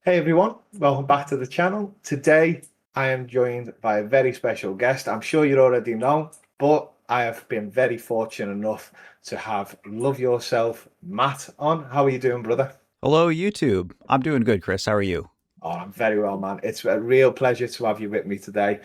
Hey everyone, welcome back to the channel. Today I am joined by a very special guest. I'm sure you already know, but I have been very fortunate enough to have Love Yourself Matt on. How are you doing, brother? Hello, YouTube. I'm doing good, Chris. How are you? Oh, I'm very well, man. It's a real pleasure to have you with me today.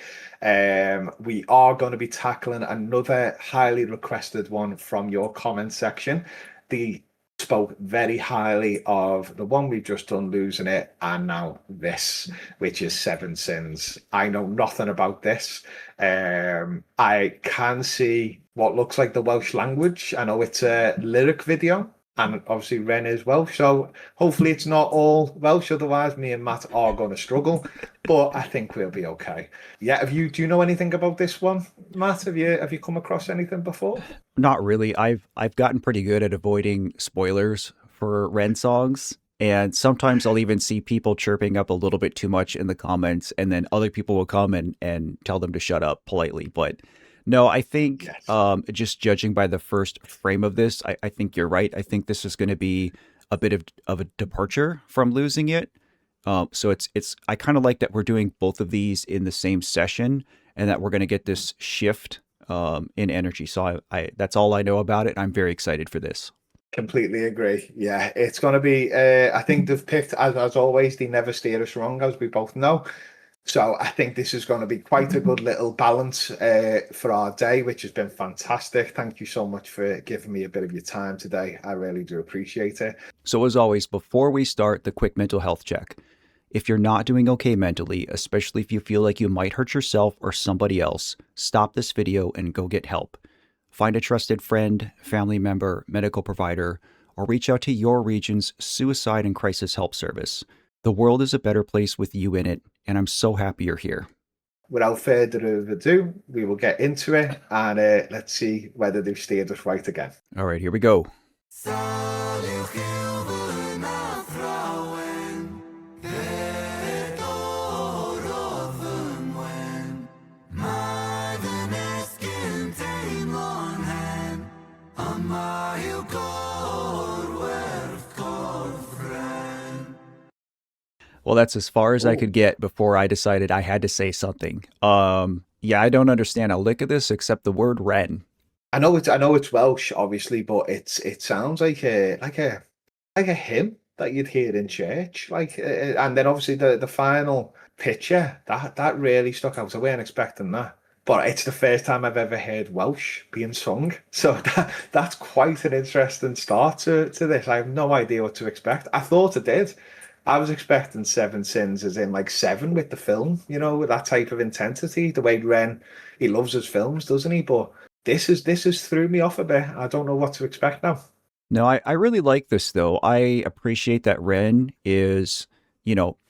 We are going to be tackling another highly requested one from your comment section. The spoke very highly of the one we've just done, Losing It, and now this, which is Seven Sins. I know nothing about this. I can see what looks like the Welsh language. I know it's a lyric video, and obviously Ren is Welsh, so hopefully it's not all Welsh. Otherwise, me and Matt are going to struggle, but I think we'll be okay. Yeah, do you know anything about this one, Matt? Have you come across anything before? Not really. I've gotten pretty good at avoiding spoilers for Ren songs, and sometimes I'll even see people chirping up a little bit too much in the comments, and then other people will come and tell them to shut up politely. But no, I think Yes. just judging by the first frame of this, I think you're right. I think this is going to be a bit of a departure from Losing It. So it's I kind of like that we're doing both of these in the same session, and that we're going to get this shift in energy. So I that's all I know about it. I'm very excited for this. Completely agree. Yeah, it's going to be. I think they've picked, as always, they never steer us wrong, as we both know. So I think this is going to be quite a good little balance for our day, which has been fantastic. Thank you so much for giving me a bit of your time today. I really do appreciate it. So as always, before we start the quick mental health check, if you're not doing okay mentally, especially if you feel like you might hurt yourself or somebody else, stop this video and go get help. Find a trusted friend, family member, medical provider, or reach out to your region's suicide and crisis help service. The world is a better place with you in it, and I'm so happy you're here. Without further ado, we will get into it and let's see whether they've steered us right again. All right, here we go. Well, that's as far as I Oh, could get before I decided I had to say something. Yeah, I don't understand a lick of this except the word Ren. I know it's Welsh, obviously, but it sounds like a hymn that you'd hear in church. And then obviously the final picture that really stuck out. I weren't expecting that, but it's the first time I've ever heard Welsh being sung. So that's quite an interesting start to this. I have no idea what to expect. I thought I did. I was expecting Seven Sins as in like seven with the film, with that type of intensity. The way Ren, he loves his films, doesn't he? But this has threw me off a bit. I don't know what to expect now. No, I really like this though. I appreciate that Ren is,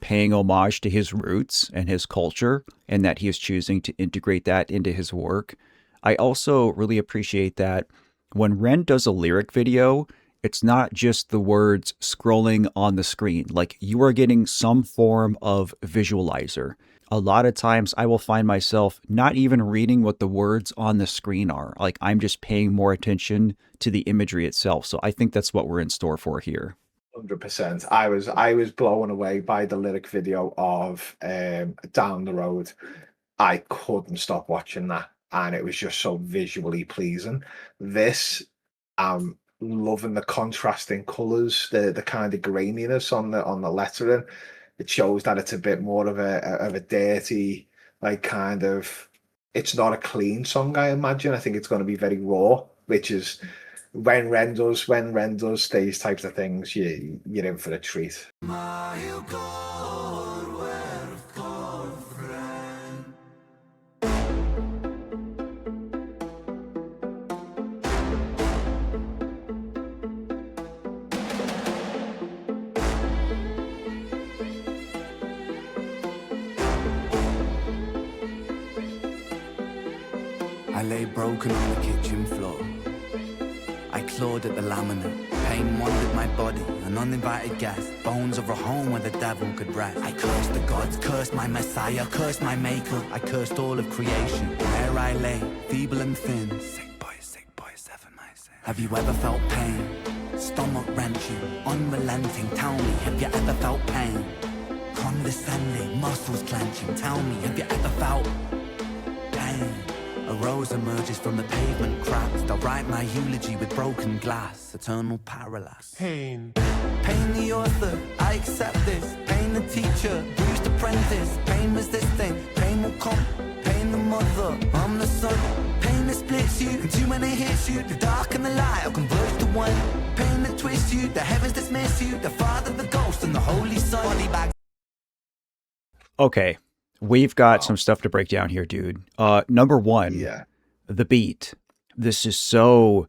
paying homage to his roots and his culture and that he is choosing to integrate that into his work. I also really appreciate that when Ren does a lyric video, it's not just the words scrolling on the screen. Like you are getting some form of visualizer. A lot of times I will find myself not even reading what the words on the screen are. Like I'm just paying more attention to the imagery itself. So I think that's what we're in store for here. 100%. I was blown away by the lyric video of Down the Road. I couldn't stop watching that, and it was just so visually pleasing. This, loving the contrasting colours, the kind of graininess on the lettering. It shows that it's a bit more of a dirty, like kind of. It's not a clean song, I imagine. I think it's going to be very raw, which is when Ren does these types of things, you're in for a treat. I lay broken on the kitchen floor. I clawed at the laminate. Pain wandered my body, an uninvited guest. Bones of a home where the devil could rest. I cursed the gods, cursed my messiah, cursed my maker. I cursed all of creation. There I lay, feeble and thin. Sick boy, seven my sin. Have you ever felt pain? Stomach wrenching, unrelenting. Tell me, have you ever felt pain? condescending, muscles clenching. Tell me, have you ever felt pain? A rose emerges from the pavement cracks. They'll write my eulogy with broken glass. Eternal parallax. Pain. Pain the author, I accept this. Pain the teacher, bruised apprentice. Pain resisting, pain will come. Pain the mother, I'm the son. Pain that splits you, and too many hits you. The dark and the light will converge to one. Pain that twists you, the heavens dismiss you. The Father, the Ghost, and the Holy Son. Body bag. Okay, we've got some stuff to break down here, dude. Number one, Yeah, the beat. This is so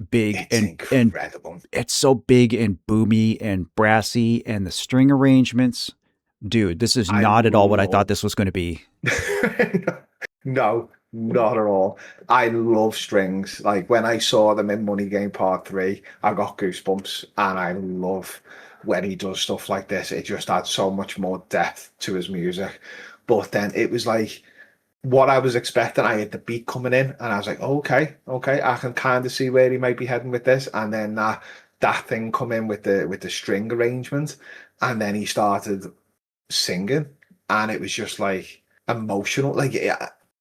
big it's and incredible. it's so big and boomy and brassy, and the string arrangements. Dude, this is not at all what I thought this was going to be. No, not at all. I love strings. Like when I saw them in Money Game Part 3, I got goosebumps, and I love when he does stuff like this. It just adds so much more depth to his music. But then it was like what I was expecting. I had the beat coming in, and I was like, okay, I can kind of see where he might be heading with this. And then that thing come in with the string arrangement, and then he started singing, and it was just like emotional. Like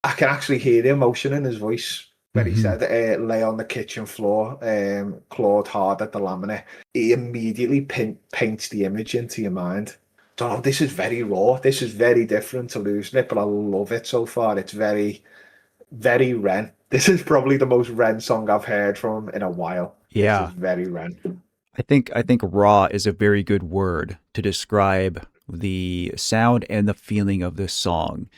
I can actually hear the emotion in his voice when he said lay on the kitchen floor, clawed hard at the laminate. He immediately paints the image into your mind. Don't know, this is very raw, this is very different to Losing It, but I love it so far. It's very, very Ren. This is probably the most Ren song I've heard from him in a while. Yeah. This is very Ren. I think raw is a very good word to describe the sound and the feeling of this song.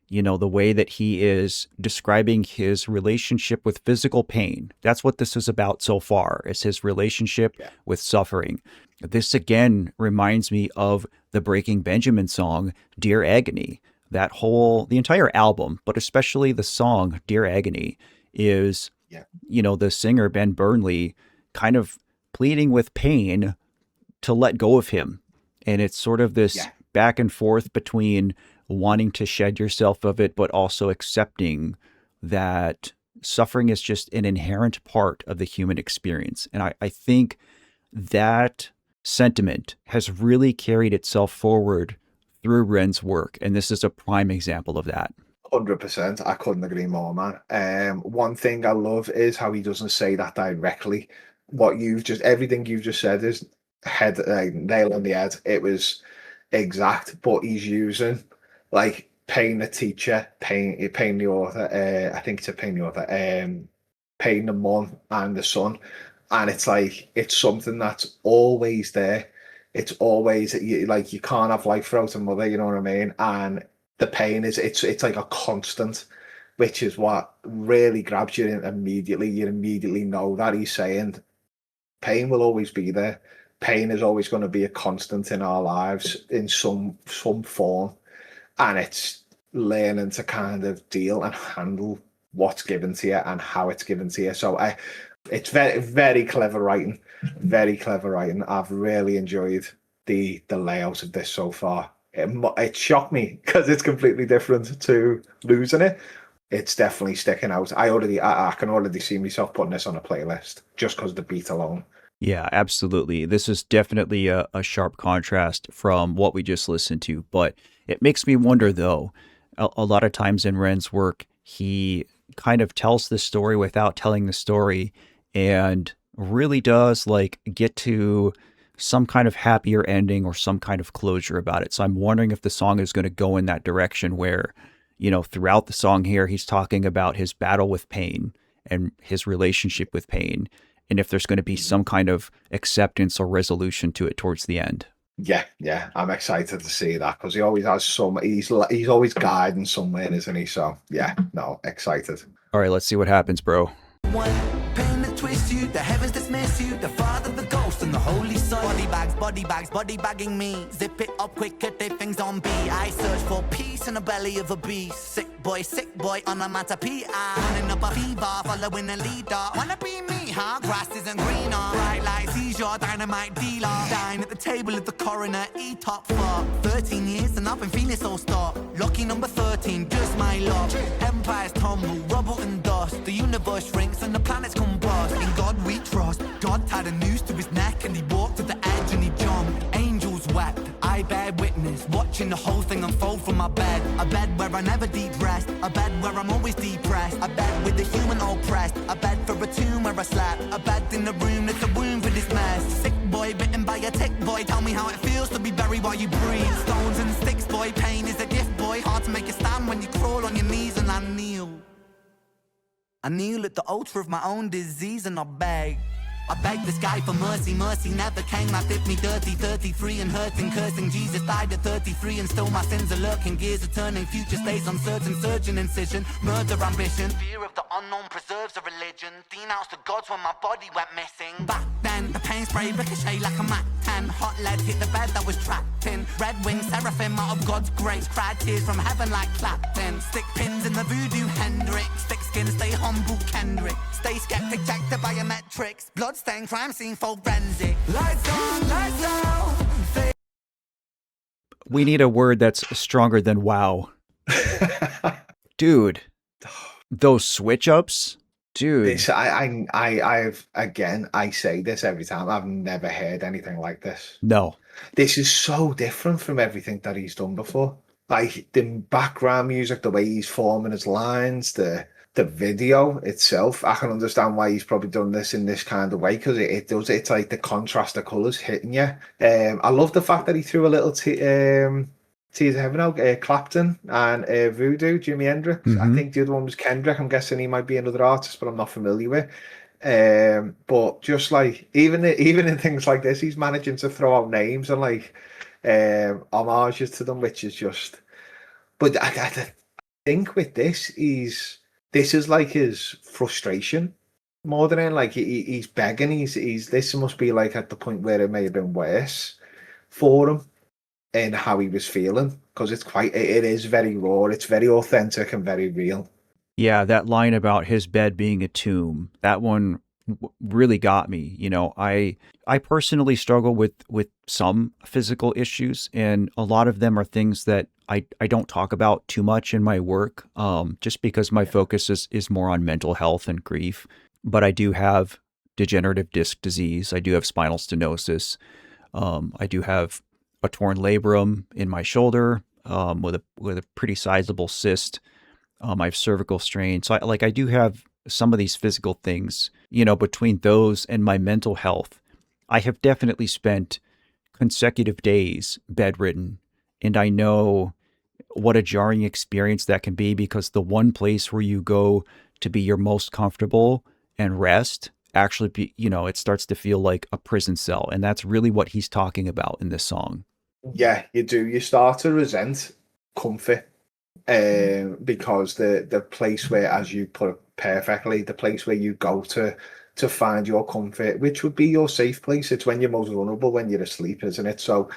You know, the way that he is describing his relationship with physical pain. That's what this is about so far, is his relationship with suffering. This again reminds me of the Breaking Benjamin song, Dear Agony. The entire album, but especially the song, Dear Agony, is, you know, the singer, Ben Burnley, kind of pleading with pain to let go of him. And it's sort of this back and forth between wanting to shed yourself of it, but also accepting that suffering is just an inherent part of the human experience. And I think that sentiment has really carried itself forward through Ren's work. And this is a prime example of that. 100%. I couldn't agree more, man. One thing I love is how he doesn't say that directly. Everything you've just said is nail on the head. It was exact, but he's using like pain the teacher, pain the author. I think it's a pain the author. Pain the mum and the son, and it's like it's something that's always there. It's always you can't have life without a mother. You know what I mean? And the pain is it's like a constant, which is what really grabs you immediately. You immediately know that he's saying pain will always be there. Pain is always going to be a constant in our lives in some form, and it's learning to kind of deal and handle what's given to you and how it's given to you. So it's very, very clever writing, very clever writing. I've really enjoyed the layout of this so far. It shocked me because it's completely different to Losing It. It's definitely sticking out. I can already see myself putting this on a playlist just because of the beat alone. Yeah, absolutely. This is definitely a sharp contrast from what we just listened to, but it makes me wonder though, a lot of times in Ren's work, he kind of tells the story without telling the story and really does like get to some kind of happier ending or some kind of closure about it. So I'm wondering if the song is going to go in that direction where, you know, throughout the song here, he's talking about his battle with pain and his relationship with pain, and if there's going to be some kind of acceptance or resolution to it towards the end. Yeah, I'm excited to see that because he always has he's always guiding somewhere, isn't he? So yeah, no, excited. All right, let's see what happens, bro. One pain that twists you, the heavens dismiss you, the Father, the Ghost, and the Holy Son. Body bagging me. Zip it up quick, if things on B. I search for peace in the belly of a beast. Sick boy on a matter P.I. Running up a fever, following a leader. Wanna be me, huh? Grass isn't greener. Bright lights, he's your dynamite dealer. Dine at the table of the coroner, top for 13 years and I've been feeling so stuck. Lucky number 13, just my luck. Empires tumble, rubble and dust. The universe shrinks and the planets combust. In God we trust. God tied a noose to his neck and he walked to the edge and he jumped. Angels wept, I boy, bear witness, watching the whole thing unfold from my bed. A bed where I never deep rest, a bed where I'm always depressed, a bed with the human oppressed, a bed for a tomb where I slept, a bed in the room that's a womb for this mess. Sick boy, bitten by a tick boy, tell me how it feels to be buried while you breathe. Stones and sticks boy, pain is a gift boy, hard to make a stand when you crawl on your knees and I kneel. I kneel at the altar of my own disease and I beg. I beg the sky for mercy, mercy never came. That did me dirty, 33 and hurting, cursing. Jesus died at 33 and still my sins are lurking. Gears are turning, future stays uncertain. Surgeon incision, murder ambition. Fear of the unknown preserves a religion. Denounced the gods when my body went missing. Back then, the pain spray ricochet like a Mac 10. Hot lead hit the bed that was trapped in. Red wings, seraphim out of God's grace. Cried tears from heaven like Clapton. Stick pins in the voodoo Hendrix. Thick skin, stay humble Kendrick. Stay skeptic, check the biometrics. Bloodstained crime scene forensic. Lights on, lights out. We need a word that's stronger than wow. Dude, those switch ups, dude. This, I've again, I say this every time. I've never heard anything like this. No. This is so different from everything that he's done before. Like the background music, the way he's forming his lines, the video itself. I can understand why he's probably done this in this kind of way, because it's like the contrast of colours hitting you. I love the fact that he threw a little Tears of Heaven out, Clapton and Voodoo, Jimi Hendrix. I think the other one was Kendrick. I'm guessing he might be another artist, but I'm not familiar with. But just like even in things like this, he's managing to throw out names and like homages to them, which is just. But I think with this, this is like his frustration more than anything. Like he's begging. He's this must be like at the point where it may have been worse for him and how he was feeling, because it is very raw. It's very authentic and very real. Yeah, that line about his bed being a tomb, that one really got me. You know, I personally struggle with some physical issues, and a lot of them are things that I don't talk about too much in my work, just because my focus is more on mental health and grief. But I do have degenerative disc disease. I do have spinal stenosis. I do have a torn labrum in my shoulder with a pretty sizable cyst. I have cervical strain. So I do have some of these physical things, you know. Between those and my mental health, I have definitely spent consecutive days bedridden. And I know what a jarring experience that can be, because the one place where you go to be your most comfortable and rest actually it starts to feel like a prison cell. And that's really what he's talking about in this song. Yeah, you do. You start to resent comfort. Because the place where, as you put it perfectly, the place where you go to find your comfort, which would be your safe place, it's when you're most vulnerable, when you're asleep, isn't it? So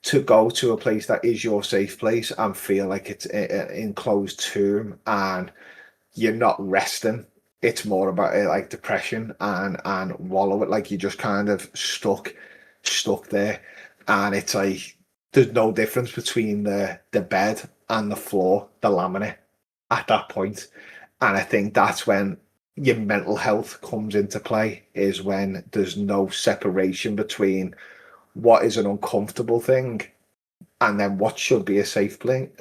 to go to a place that is your safe place and feel like it's an enclosed tomb and you're not resting, it's more about like depression and wallow it, like you're just kind of stuck there. And it's like there's no difference between the bed and the floor, the laminate, at that point. And I think that's when your mental health comes into play, is when there's no separation between what is an uncomfortable thing and then what should be a safe thing,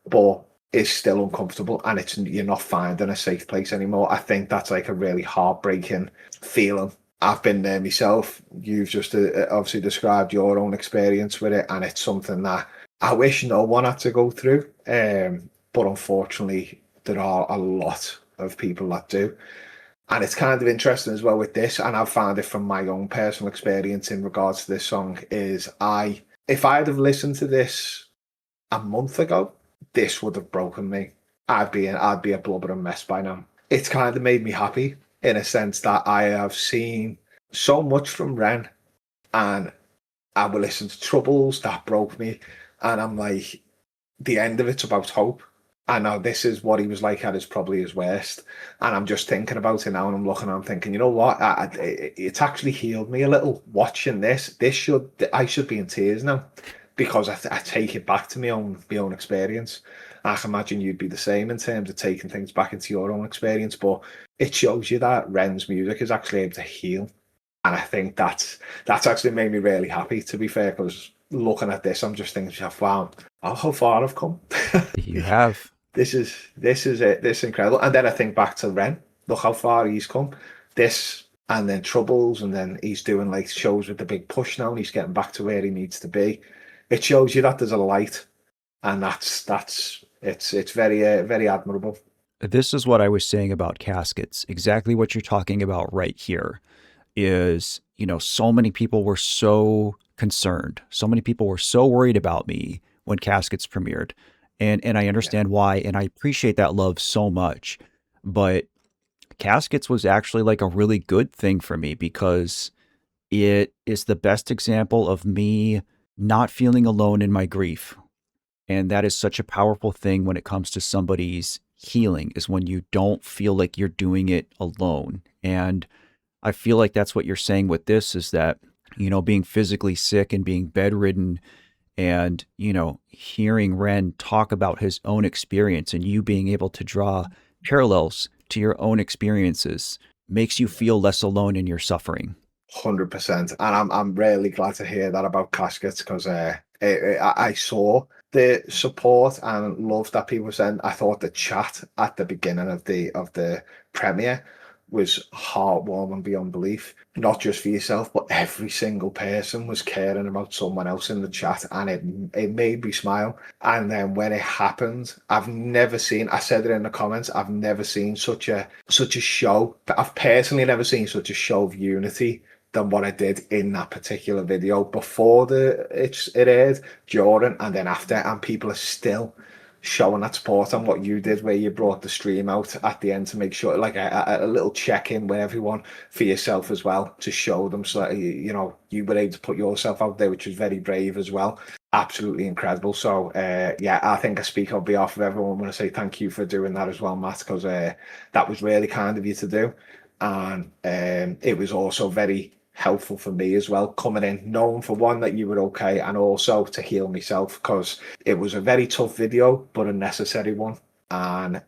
but is still uncomfortable, and you're not finding a safe place anymore. I think that's like a really heartbreaking feeling. I've been there myself. You've just obviously described your own experience with it, and it's something that I wish no one had to go through. But unfortunately, there are a lot of people that do. And it's kind of interesting as well with this, and I've found it from my own personal experience in regards to this song, is if I'd have listened to this a month ago, this would have broken me. I'd be a blubbering mess by now. It's kind of made me happy in a sense that I have seen so much from Ren, and I will listen to Troubles that broke me, and I'm like, the end of it's about hope. I know this is what he was like at probably his worst, and I'm just thinking about it now, and I'm looking, and I'm thinking, you know what? It's actually healed me a little watching this. I should be in tears now, because I take it back to my own experience. I can imagine you'd be the same in terms of taking things back into your own experience, but it shows you that Ren's music is actually able to heal And I think that's actually made me really happy, to be fair, because looking at this, I'm just thinking, wow, how far I've come. You have. This is it. This is incredible. And then I think back to Ren. Look how far he's come. This and then Troubles, and then he's doing like shows with the big push now, and he's getting back to where he needs to be. It shows you that there's a light, and it's very very admirable. This is what I was saying about Caskets. Exactly what you're talking about right here is, so many people were so concerned. So many people were so worried about me when Caskets premiered. And I understand why, and I appreciate that love so much. But Caskets was actually like a really good thing for me because it is the best example of me not feeling alone in my grief. And that is such a powerful thing when it comes to somebody's healing, is when you don't feel like you're doing it alone. And I feel like that's what you're saying with this, is that, being physically sick and being bedridden and, hearing Ren talk about his own experience and you being able to draw parallels to your own experiences makes you feel less alone in your suffering. 100%. And I'm really glad to hear that about Caskets, because I saw the support and love that people were saying. I thought the chat at the beginning of the premiere was heartwarming beyond belief. Not just for yourself, but every single person was caring about someone else in the chat, and it made me smile. And then when it happened, I've never seen, I said it in the comments, I've never seen such a show. I've personally never seen such a show of unity than what I did in that particular video, before it aired, during, and then after. And people are still showing that support on what you did, where you brought the stream out at the end to make sure, like a little check-in with everyone for yourself as well, to show them, so you were able to put yourself out there, which was very brave as well. Absolutely incredible. So I think I speak on behalf of everyone when I say thank you for doing that as well, Matt, because that was really kind of you to do. And it was also very helpful for me as well, coming in knowing, for one, that you were okay, and also to heal myself, because it was a very tough video but a necessary one. And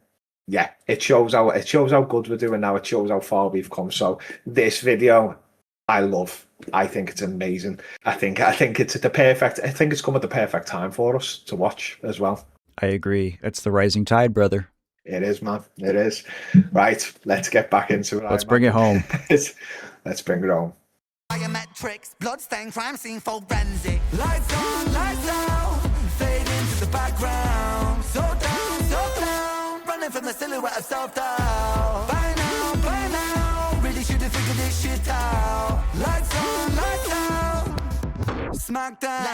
it shows how good we're doing now. It shows how far we've come. So this video I love. I think it's amazing. I think it's at the perfect, I think it's come at the perfect time for us to watch as well. I agree. It's the rising tide, brother. It is, man. It is. Right, let's get back into it. Let's bring it home. Let's bring it home. Biometrics, bloodstained crime scene forensic. Lights on, lights out, fade into the background. So down, running from the silhouette of self-doubt. By now, really should have figured this shit out. Lights on, lights out. Smackdown.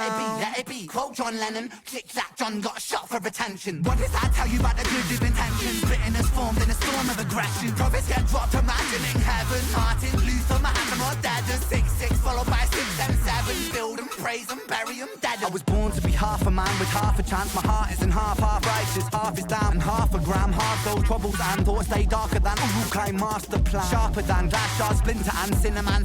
Let it be. Quote John Lennon. Click clack, John got shot for attention. What does that tell you about the good of intentions? Written as formed in a storm of aggression. Prophets get dropped, imagining heaven. Martin Luther, Mahatma, dead. 6-6 followed by 6 and 7. Build and praise and bury them dead. I was born to be half a man with half a chance. My heart isn't half righteous, half is down and half a gram. Half those troubles and thoughts stay darker than Urukai master plan. Sharper than glass shard, splinter and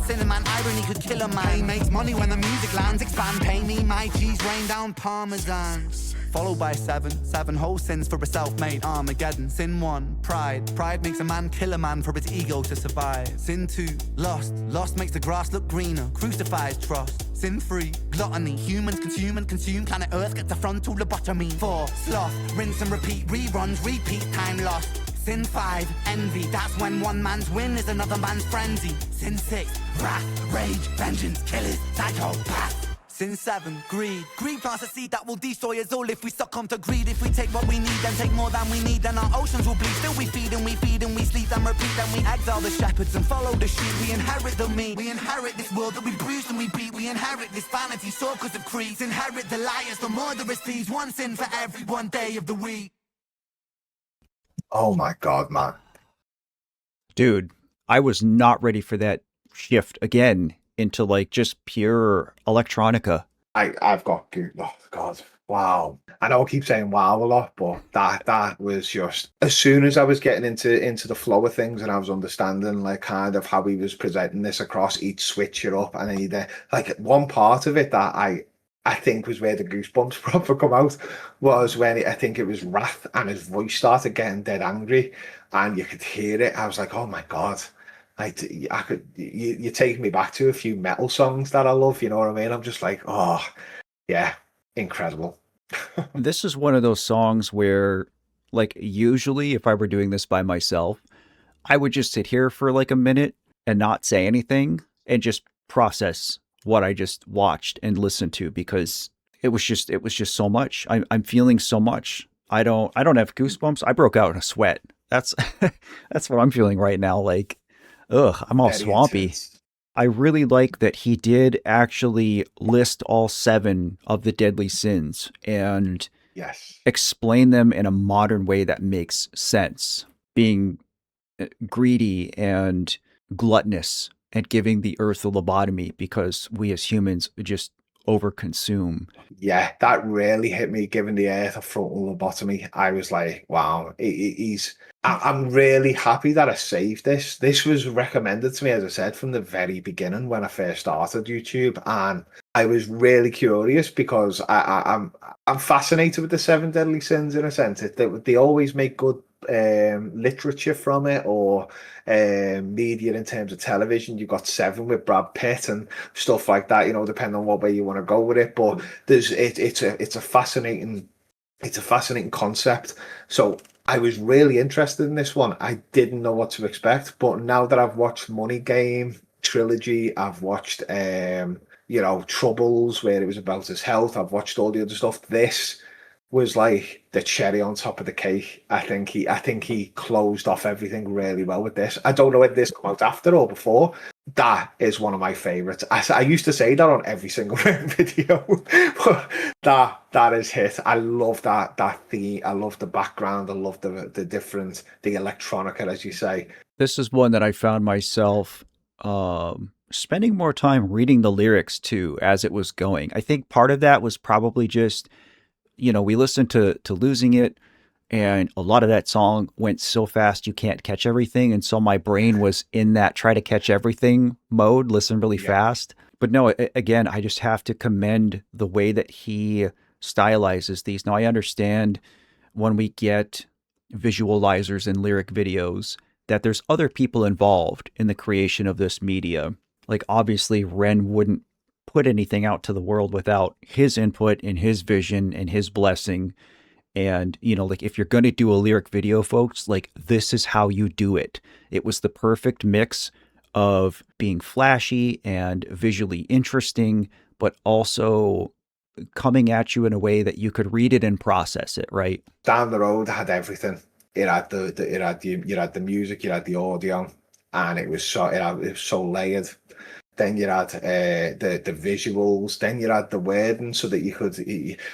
cinnamon. Irony could kill a man. He makes money when the music lands. Expand, pay me my cheese, rain down parmesan. Followed by 7 whole sins for a self-made Armageddon. Sin 1, pride makes a man kill a man for his ego to survive. Sin 2, lust makes the grass look greener, crucifies trust. Sin 3, gluttony, humans consume and consume, planet Earth gets a frontal lobotomy. 4, sloth, rinse and repeat, reruns, repeat, time lost. Sin 5, envy, that's when one man's win is another man's frenzy. Sin 6, wrath, rage, vengeance, killers, psychopath. Sin 7, greed plants a seed that will destroy us all if we succumb to greed. If we take what we need, then take more than we need, then our oceans will bleed. Still we feed and we sleep and repeat, then we exile the shepherds and follow the sheep. We inherit the meat, we inherit this world that we bruise and we beat. We inherit this vanity, so cause of creeds. Inherit the liars, the murderous thieves. One sin for every one day of the week. Oh my God, man. Dude, I was not ready for that shift again into like just pure electronica. I've got, oh God, wow. I know I keep saying wow a lot, but that was just, as soon as I was getting into the flow of things and I was understanding like kind of how he was presenting this across each switch it up, and either like one part of it that I think was where the goosebumps proper come out, was when I think it was wrath and his voice started getting dead angry and you could hear it. I was like, oh my God. I could, you take me back to a few metal songs that I love, you know what I mean? I'm just like, oh, yeah, incredible. This is one of those songs where, like, usually if I were doing this by myself, I would just sit here for like a minute and not say anything and just process what I just watched and listened to, because it was just so much. I'm feeling so much. I don't have goosebumps. I broke out in a sweat. That's that's what I'm feeling right now. Like, ugh, I'm all Very swampy. intense. I really like that he did actually list all seven of the deadly sins and Yes. explain them in a modern way that makes sense. Being greedy and gluttonous and giving the earth a lobotomy because we as humans just overconsume. Yeah, that really hit me. Giving the earth a frontal lobotomy, I was like, "Wow, he's." I'm really happy that I saved this. This was recommended to me, as I said, from the very beginning when I first started YouTube, and I was really curious because I'm fascinated with the seven deadly sins in a sense. They always make good literature from it, or media in terms of television. You've got Seven with Brad Pitt and stuff like that, you know, depending on what way you want to go with it. But it's a fascinating concept. So I was really interested in this one. I didn't know what to expect, but now that I've watched Money Game trilogy, I've watched Troubles, where it was about his health. I've watched all the other stuff. This was like the cherry on top of the cake. I think he closed off everything really well with this. I don't know if this came out after or before. That is one of my favorites. I used to say that on every single video, but that is hit. I love that theme. I love the background. I love the electronica, as you say. This is one that I found myself spending more time reading the lyrics to as it was going. I think part of that was probably just, we listened to Losing It, and a lot of that song went so fast you can't catch everything. And so my brain was in that try to catch everything mode, listen really Yeah, fast. But no, again, I just have to commend the way that he stylizes these. Now, I understand when we get visualizers and lyric videos that there's other people involved in the creation of this media. Like, obviously, Ren wouldn't put anything out to the world without his input and his vision and his blessing. And, like, if you're going to do a lyric video, folks, like, this is how you do it. It was the perfect mix of being flashy and visually interesting, but also coming at you in a way that you could read it and process it, right? down the road had everything. It had you had the music, you had the audio, and it was so layered. Then you had the visuals. Then you had the wording, so that you could.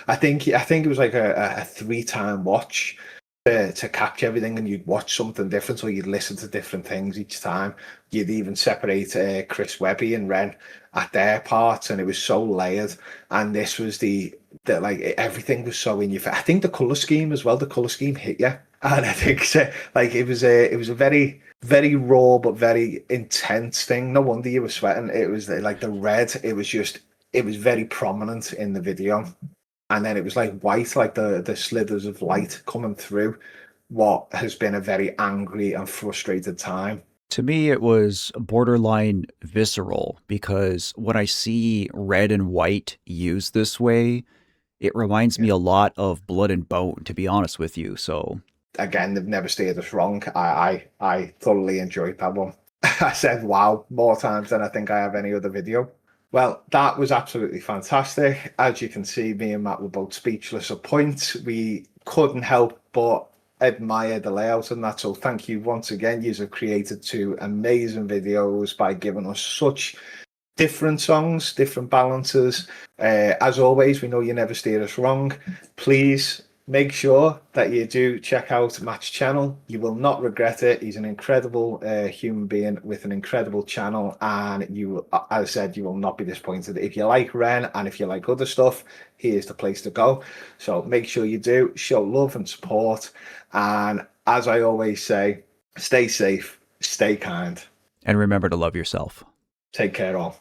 I think it was like a 3-time watch to capture everything, and you'd watch something different, or you'd listen to different things each time. You'd even separate Chris Webby and Ren at their parts, and it was so layered. And this was the like everything was so in your face. I think the color scheme as well. The color scheme hit you, and I think like it was a very raw but very intense thing. No wonder you were sweating. It was like the red. It was very prominent in the video, and then it was like white, like the slithers of light coming through what has been a very angry and frustrated time. To me, it was borderline visceral because when I see red and white used this way, it reminds me Yeah. a lot of Blood and Bone, to be honest with you. So, Again, they've never steered us wrong. I thoroughly enjoyed that one. I said wow more times than I think I have any other video. Well, that was absolutely fantastic. As you can see, me and Matt were both speechless at points. We couldn't help but admire the layout and that. So thank you once again. You have created 2 amazing videos by giving us such different songs, different balances. As always, we know you never steer us wrong. Please make sure that you do check out Matt's channel. You will not regret it. He's an incredible human being with an incredible channel, and you, as I said, you will not be disappointed. If you like Ren and if you like other stuff, here's the place to go. So make sure you do show love and support. And as I always say, stay safe, stay kind, and remember to love yourself. take care all.